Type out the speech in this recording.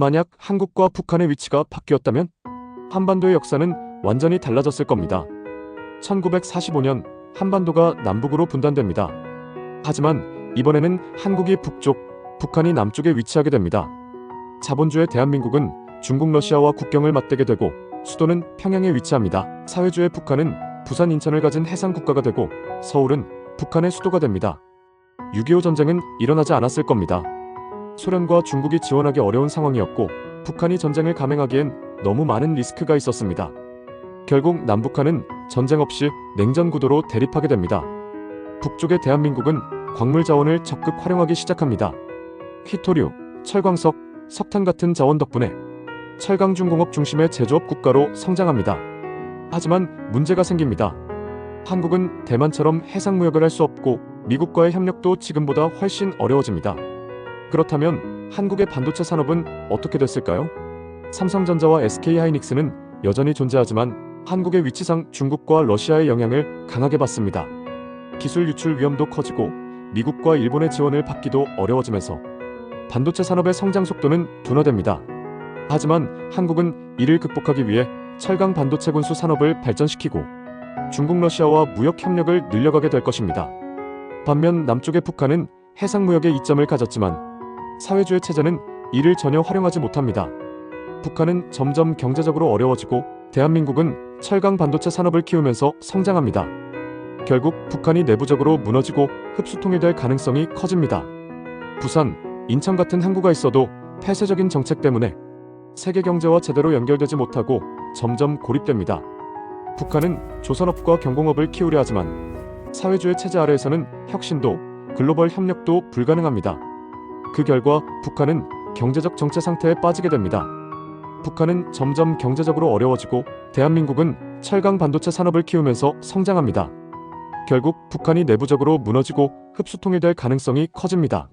만약 한국과 북한의 위치가 바뀌었다면 한반도의 역사는 완전히 달라졌을 겁니다. 1945년 한반도가 남북으로 분단됩니다. 하지만 이번에는 한국이 북쪽, 북한이 남쪽에 위치하게 됩니다. 자본주의 대한민국은 중국 러시아와 국경을 맞대게 되고 수도는 평양에 위치합니다. 사회주의 북한은 부산 인천을 가진 해상국가가 되고 서울은 북한의 수도가 됩니다. 6.25 전쟁은 일어나지 않았을 겁니다. 소련과 중국이 지원하기 어려운 상황이었고 북한이 전쟁을 감행하기엔 너무 많은 리스크가 있었습니다. 결국 남북한은 전쟁 없이 냉전 구도로 대립하게 됩니다. 북쪽의 대한민국은 광물 자원을 적극 활용하기 시작합니다. 휘토류, 철광석, 석탄 같은 자원 덕분에 철강중공업 중심의 제조업 국가로 성장합니다. 하지만 문제가 생깁니다. 한국은 대만처럼 해상무역을 할 수 없고 미국과의 협력도 지금보다 훨씬 어려워집니다. 그렇다면 한국의 반도체 산업은 어떻게 됐을까요? 삼성전자와 SK하이닉스는 여전히 존재하지만 한국의 위치상 중국과 러시아의 영향을 강하게 받습니다. 기술 유출 위험도 커지고 미국과 일본의 지원을 받기도 어려워지면서 반도체 산업의 성장 속도는 둔화됩니다. 하지만 한국은 이를 극복하기 위해 철강 반도체 군수 산업을 발전시키고 중국 러시아와 무역 협력을 늘려가게 될 것입니다. 반면 남쪽의 북한은 해상무역에 이점을 가졌지만 사회주의 체제는 이를 전혀 활용하지 못합니다. 북한은 점점 경제적으로 어려워지고 대한민국은 철강 반도체 산업을 키우면서 성장합니다. 결국 북한이 내부적으로 무너지고 흡수통일될 가능성이 커집니다. 부산, 인천 같은 항구가 있어도 폐쇄적인 정책 때문에 세계 경제와 제대로 연결되지 못하고 점점 고립됩니다. 북한은 조선업과 경공업을 키우려 하지만 사회주의 체제 아래에서는 혁신도 글로벌 협력도 불가능합니다. 그 결과 북한은 경제적 정체 상태에 빠지게 됩니다. 북한은 점점 경제적으로 어려워지고 대한민국은 철강 반도체 산업을 키우면서 성장합니다. 결국 북한이 내부적으로 무너지고 흡수통일될 가능성이 커집니다.